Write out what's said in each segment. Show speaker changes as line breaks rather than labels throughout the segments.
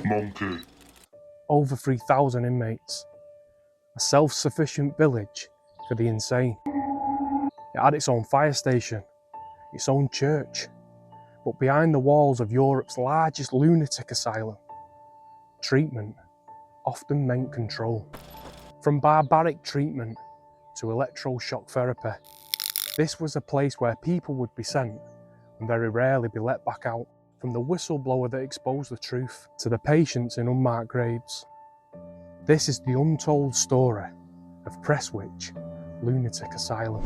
Monkey.
Over 3,000 inmates. A self-sufficient village for the insane. It had its own fire station, its own church, but behind the walls of Europe's largest lunatic asylum, treatment often meant control. From barbaric treatment to electroshock therapy, this was a place where people would be sent and very rarely be let back out. From the whistleblower that exposed the truth to the patients in unmarked graves, this is the untold story of Prestwich Lunatic Asylum.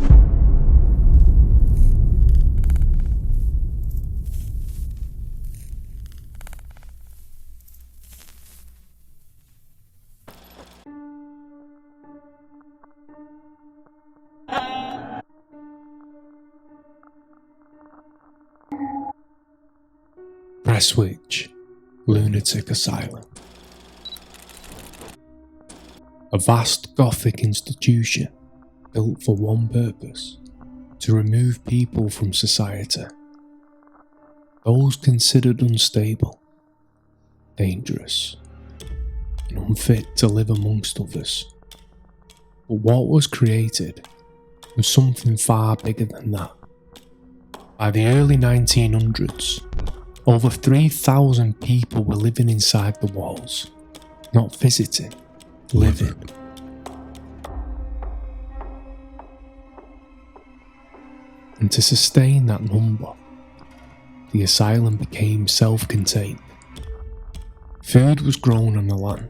Prestwich Lunatic Asylum. A vast Gothic institution built for one purpose: to remove people from society. Those considered unstable, dangerous, and unfit to live amongst others. But what was created was something far bigger than that. By the early 1900s, over 3,000 people were living inside the walls, not visiting, living. And to sustain that number, the asylum became self-contained. Food was grown on the land,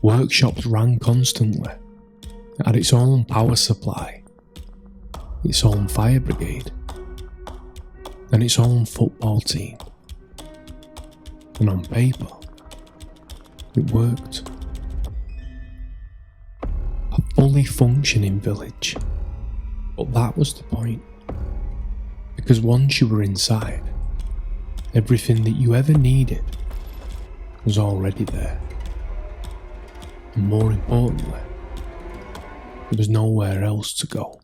workshops ran constantly, it had its own power supply, its own fire brigade, and its own football team. And on paper, it worked. A fully functioning village. But that was the point. Because once you were inside, everything that you ever needed was already there. And more importantly, there was nowhere else to go.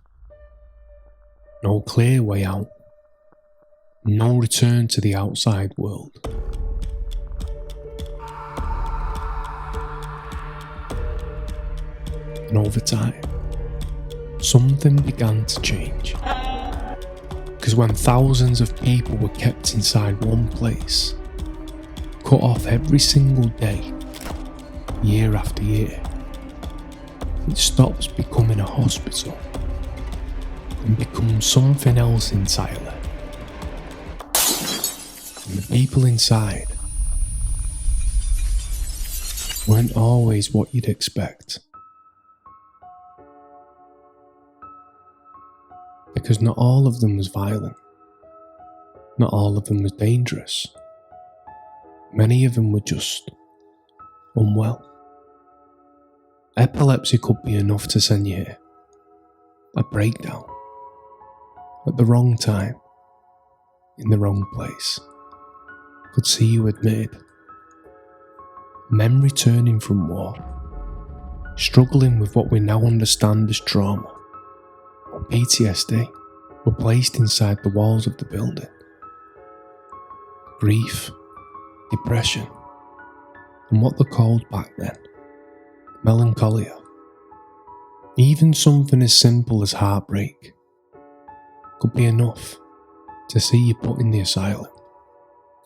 No clear way out. No return to the outside world. And over time, something began to change. Because when thousands of people were kept inside one place, cut off every single day, year after year, it stops becoming a hospital and becomes something else entirely. And the people inside weren't always what you'd expect. Because not all of them was violent. Not all of them was dangerous. Many of them were just unwell. Epilepsy could be enough to send you here. A breakdown. At the wrong time. In the wrong place. Could see you admitted. Men returning from war, struggling with what we now understand as trauma, or PTSD, were placed inside the walls of the building. Grief, depression, and what they called back then, melancholia. Even something as simple as heartbreak could be enough to see you put in the asylum.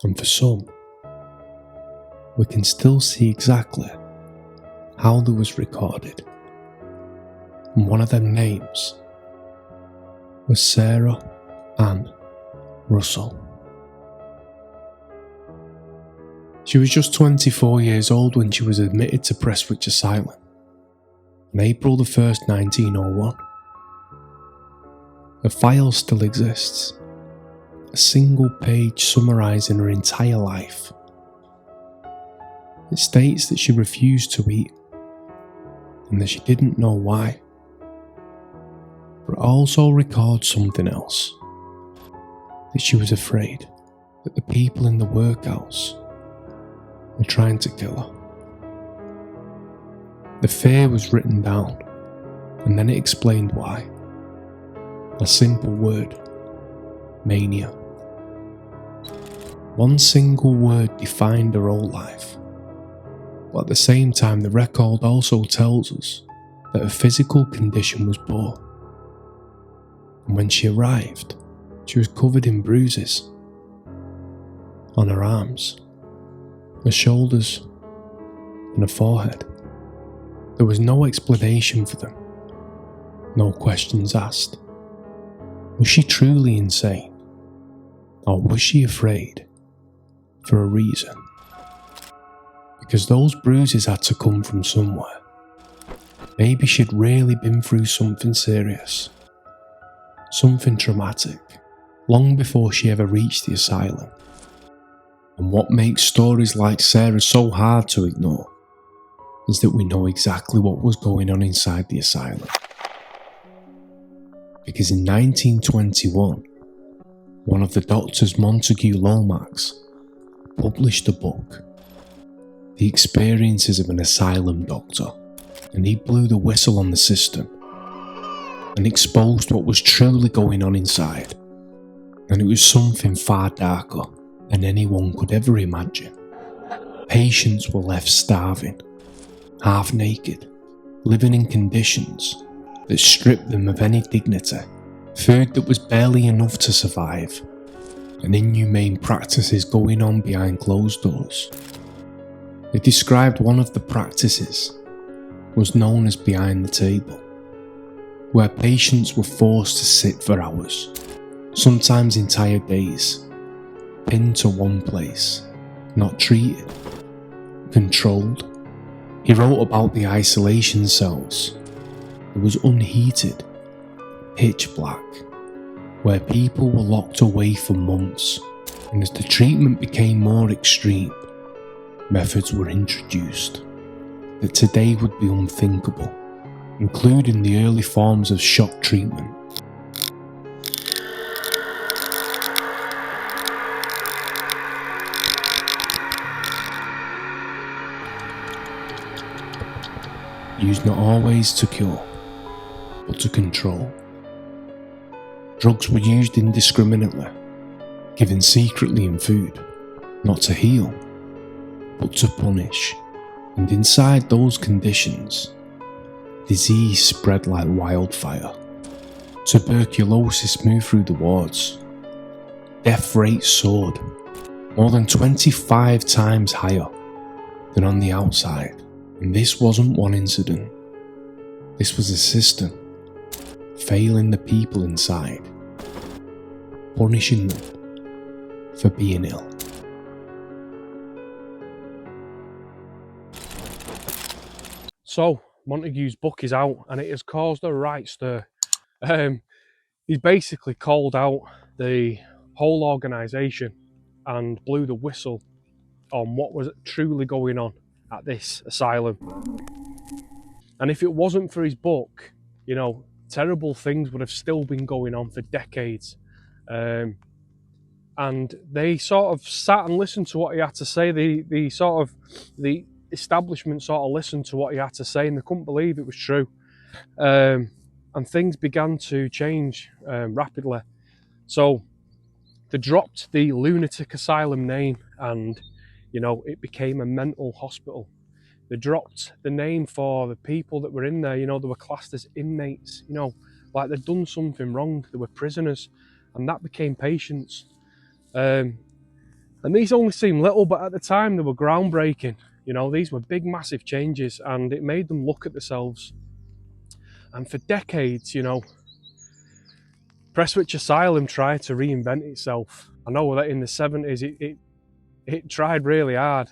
And for some, we can still see exactly how they was recorded. And one of them names was Sarah Ann Russell. She was just 24 years old when she was admitted to Prestwich Asylum on April the 1st, 1901. Her file still exists. A single page summarising her entire life. It states that she refused to eat and that she didn't know why. But it also records something else. That she was afraid that the people in the workhouse were trying to kill her. The fear was written down, and then it explained why. A simple word: mania. One single word defined her whole life. But at the same time, the record also tells us that her physical condition was poor. And when she arrived, she was covered in bruises on her arms, her shoulders, and her forehead. There was no explanation for them, no questions asked. Was she truly insane? Or was she afraid for a reason? Because those bruises had to come from somewhere. Maybe she'd really been through something serious, something traumatic, long before she ever reached the asylum. And what makes stories like Sarah's so hard to ignore is that we know exactly what was going on inside the asylum. Because in 1921, one of the doctors, Montagu Lomax, published a book, The Experiences of an Asylum Doctor, and he blew the whistle on the system and exposed what was truly going on inside. And it was something far darker than anyone could ever imagine. Patients were left starving, half naked, living in conditions that stripped them of any dignity, food that was barely enough to survive, and inhumane practices going on behind closed doors. They described one of the practices was known as behind the table, where patients were forced to sit for hours, sometimes entire days, pinned to one place, not treated, controlled. He wrote about the isolation cells. It was unheated, pitch black, where people were locked away for months, and as the treatment became more extreme, methods were introduced that today would be unthinkable, including the early forms of shock treatment. Used not always to cure, but to control. Drugs were used indiscriminately, given secretly in food, not to heal, but to punish. And inside those conditions, disease spread like wildfire. Tuberculosis moved through the wards. Death rates soared, more than 25 times higher than on the outside. And this wasn't one incident. This was a system, failing the people inside, punishing them for being ill.
So, Montagu's book is out and it has caused a right stir. He's basically called out the whole organisation and blew the whistle on what was truly going on at this asylum. And if it wasn't for his book, you know, terrible things would have still been going on for decades. And they sort of sat and listened to what he had to say. The establishment sort of listened to what he had to say, and they couldn't believe it was true. And things began to change rapidly. So they dropped the Lunatic Asylum name, and you know, it became a mental hospital. They dropped the name for the people that were in there. You know, they were classed as inmates, you know, like they'd done something wrong. They were prisoners, and that became patients. And these only seem little, but at the time they were groundbreaking. You know, these were big, massive changes, and it made them look at themselves. And for decades, you know, Prestwich Asylum tried to reinvent itself. I know that in the 70s it tried really hard.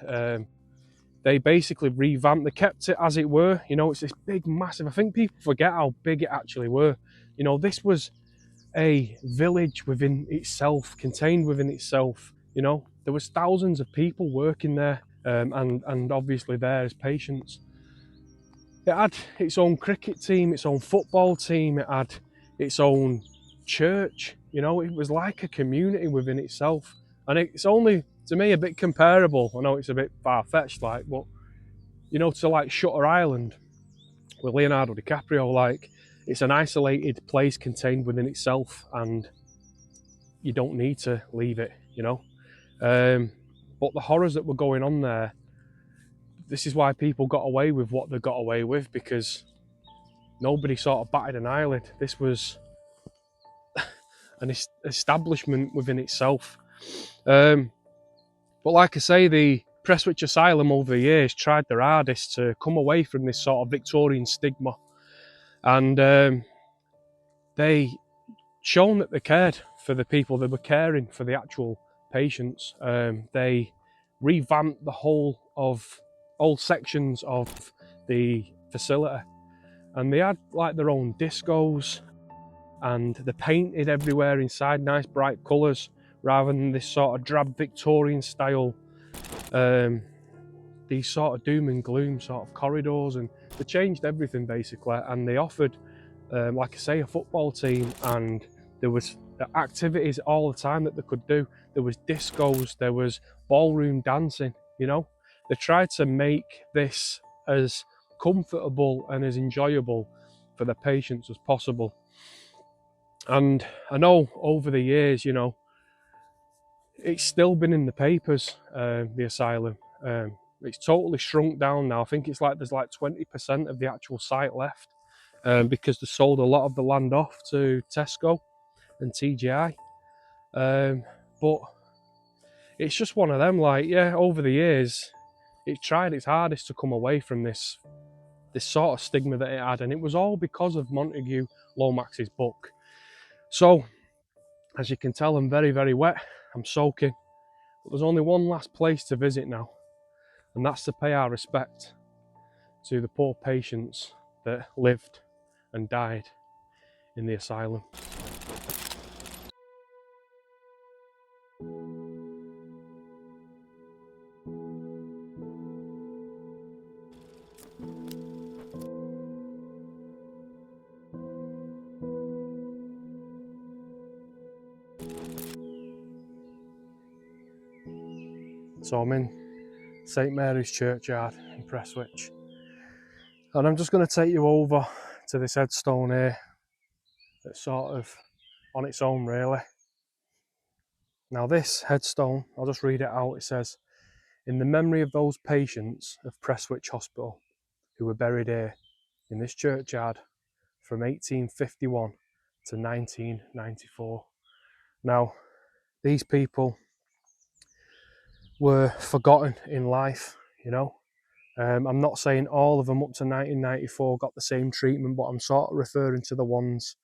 They basically revamped, they kept it as it were. You know, it's this big, massive, I think people forget how big it actually were. You know, this was a village within itself, contained within itself. You know, there was thousands of people working there, and obviously there as patients. It had its own cricket team, its own football team, it had its own church. You know, it was like a community within itself. And it's only, to me, a bit comparable. I know it's a bit far-fetched, like, but, you know, to like Shutter Island with Leonardo DiCaprio, like, it's an isolated place contained within itself, and you don't need to leave it, you know. But the horrors that were going on there, this is why people got away with what they got away with, because nobody sort of batted an eyelid. This was an establishment within itself. But like I say, the Prestwich Asylum over the years tried their hardest to come away from this sort of Victorian stigma, and they shown that they cared for the people. They were caring for the actual patients. They revamped the whole sections of the facility, and they had like their own discos, and they painted everywhere inside nice bright colours rather than this sort of drab Victorian style, these sort of doom and gloom sort of corridors. And they changed everything basically, and they offered, like I say, a football team, and there was activities all the time that they could do. There was discos, there was ballroom dancing, you know. They tried to make this as comfortable and as enjoyable for the patients as possible. And I know over the years, you know, it's still been in the papers, the asylum. It's totally shrunk down now. I think it's like there's like 20% of the actual site left, because they sold a lot of the land off to Tesco and TGI. But it's just one of them, like, yeah, over the years, it tried its hardest to come away from this sort of stigma that it had, and it was all because of Montagu Lomax's book. So, as you can tell, I'm very, very wet. I'm soaking. But there's only one last place to visit now, and that's to pay our respect to the poor patients that lived and died in the asylum. So I'm in St Mary's Churchyard in Prestwich, and I'm just going to take you over to this headstone here that's sort of on its own really. Now this headstone, I'll just read it out. It says, "In the memory of those patients of Prestwich Hospital who were buried here in this churchyard from 1851 to 1994. Now, these people were forgotten in life, you know. I'm not saying all of them up to 1994 got the same treatment, but I'm sort of referring to the ones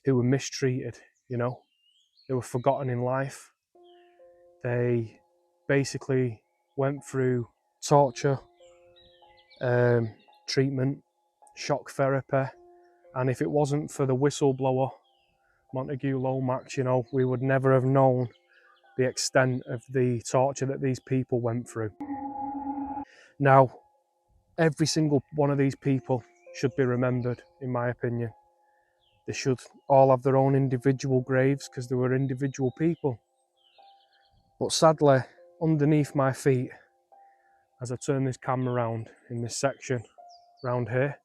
who were mistreated, you know. They were forgotten in life. They basically went through torture, treatment, shock therapy, and if it wasn't for the whistleblower, Montagu Lomax, you know, we would never have known the extent of the torture that these people went through. Now, every single one of these people should be remembered, in my opinion. They should all have their own individual graves because they were individual people. But sadly, underneath my feet, as I turn this camera around in this section around here,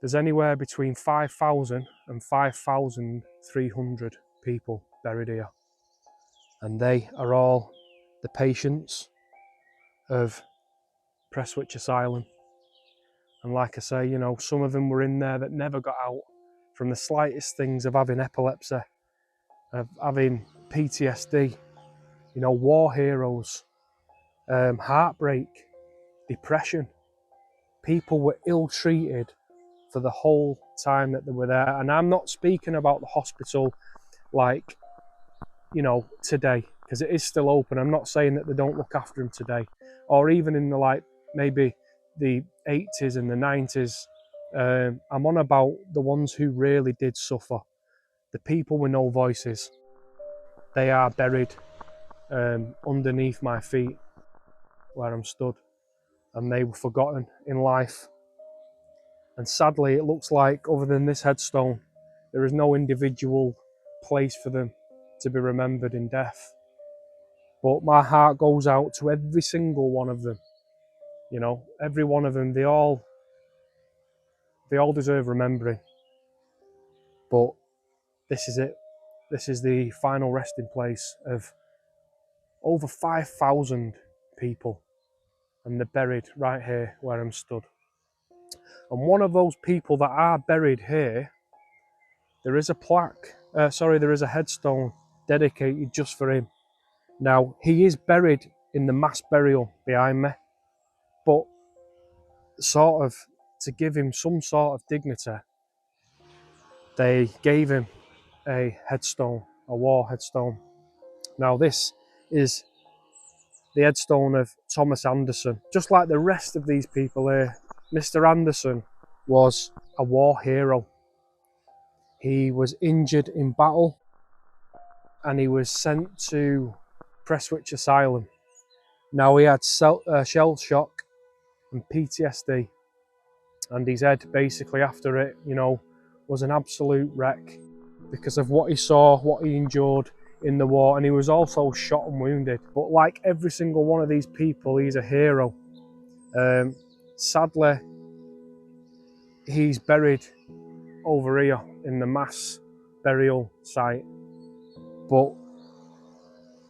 there's anywhere between 5,000 and 5,300 people buried here. And they are all the patients of Prestwich Asylum. And like I say, you know, some of them were in there that never got out, from the slightest things of having epilepsy, of having PTSD, you know, war heroes, heartbreak, depression. People were ill-treated for the whole time that they were there. And I'm not speaking about the hospital like, you know, today, because it is still open. I'm not saying that they don't look after them today, or even in the, like, maybe the 80s and the 90s. I'm on about the ones who really did suffer, the people with no voices. They are buried underneath my feet where I'm stood, and they were forgotten in life. And sadly, it looks like, other than this headstone, there is no individual place for them to be remembered in death. But my heart goes out to every single one of them. You know, every one of them, they all deserve remembering. But this is it. This is the final resting place of over 5,000 people, and they're buried right here where I'm stood. And one of those people that are buried here, there is a there is a headstone dedicated just for him. Now, he is buried in the mass burial behind me, but sort of to give him some sort of dignity, they gave him a headstone, a war headstone. Now, this is the headstone of Thomas Anderson. Just like the rest of these people here, Mr. Anderson was a war hero. He was injured in battle and he was sent to Prestwich Asylum. Now, he had shell shock and PTSD, and his head basically after it, was an absolute wreck because of what he saw, what he endured in the war, and he was also shot and wounded. But like every single one of these people, he's a hero. Sadly, he's buried over here in the mass burial site, but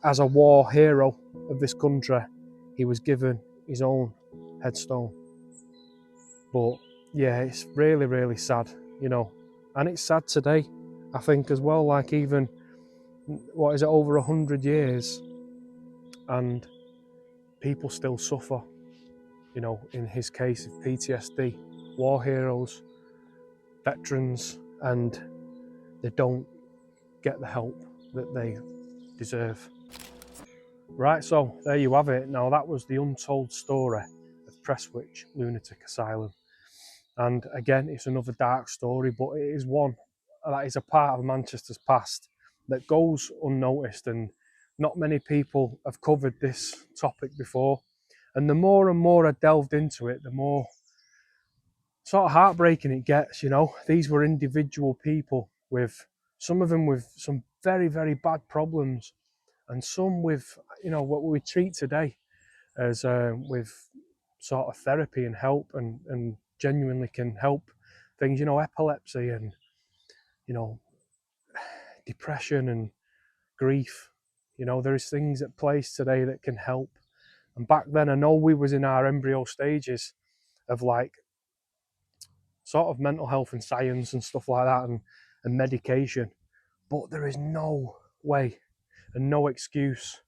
as a war hero of this country, he was given his own headstone. But yeah, it's really, really sad, and it's sad today, I think, as well. Like, even, what is it, over 100 years, and people still suffer, in his case of PTSD, war heroes, veterans, and they don't get the help that they deserve. Right, so there you have it. Now, that was the untold story of Prestwich Lunatic Asylum. And again, it's another dark story, but it is one that is a part of Manchester's past that goes unnoticed, and not many people have covered this topic before. And the more and more I delved into it, the more sort of heartbreaking it gets. These were individual people, with some of them with some very, very bad problems, and some with, what we treat today as with sort of therapy and help, and genuinely can help things, epilepsy and, depression and grief. There is things at place today that can help. And back then, I know we was in our embryo stages of like sort of mental health and science and stuff like that, and medication. But there is no way and no excuse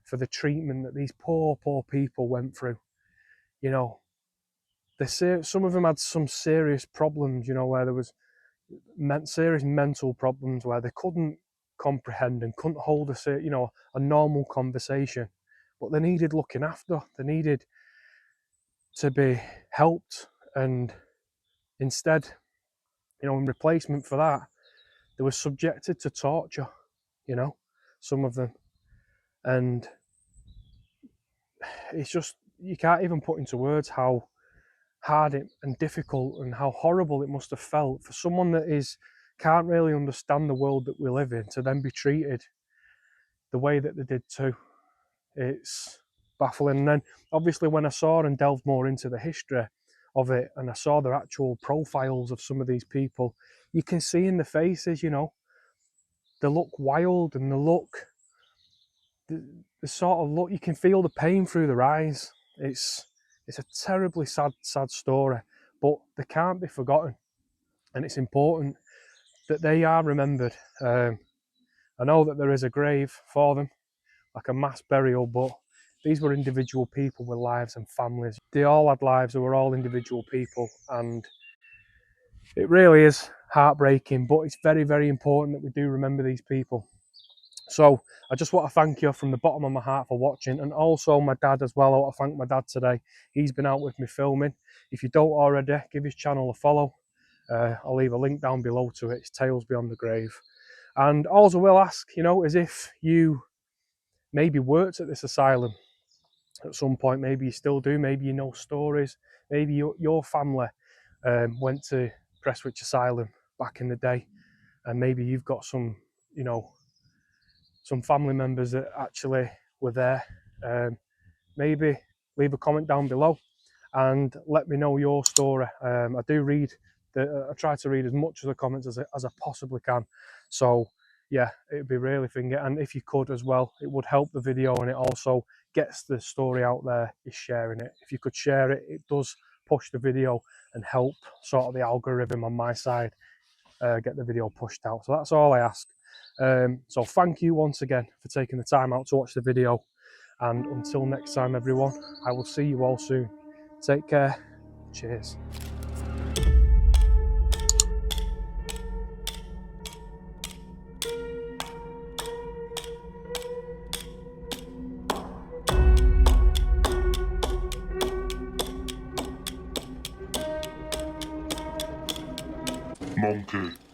for the treatment that these poor people went through. Some of them had some serious problems, where there was serious mental problems where they couldn't comprehend and couldn't hold a normal conversation. But they needed looking after. They needed to be helped, and instead, in replacement for that, they were subjected to torture. Some of them, and it's just, you can't even put into words how hard and difficult and how horrible it must have felt for someone that can't really understand the world that we live in, to then be treated the way that they did too. It's baffling. And then obviously, when I saw and delved more into the history of it, and I saw the actual profiles of some of these people, you can see in the faces, they look wild, and the sort of look, you can feel the pain through their eyes. It's a terribly sad story, but they can't be forgotten, and it's important that they are remembered. I know that there is a grave for them, like a mass burial, but these were individual people with lives and families. They all had lives, they were all individual people, and it really is heartbreaking, but it's very, very important that we do remember these people. So I just want to thank you from the bottom of my heart for watching, and also my dad as well. I want to thank my dad today. He's been out with me filming. If you don't already, give his channel a follow. I'll leave a link down below to it. It's Tales Beyond the Grave. And also will ask, is if you maybe worked at this asylum at some point, maybe you still do, maybe you know stories, maybe your family went to Prestwich Asylum back in the day, and maybe you've got some, some family members that actually were there. Maybe leave a comment down below and let me know your story. I try to read as much of the comments as I possibly can. So yeah, it'd be really thingy. And if you could as well, it would help the video, and it also gets the story out there, is sharing it. If you could share it, it does push the video and help sort of the algorithm on my side get the video pushed out. So that's all I ask. So thank you once again for taking the time out to watch the video. And until next time, everyone, I will see you all soon. Take care. Cheers.
Monkey.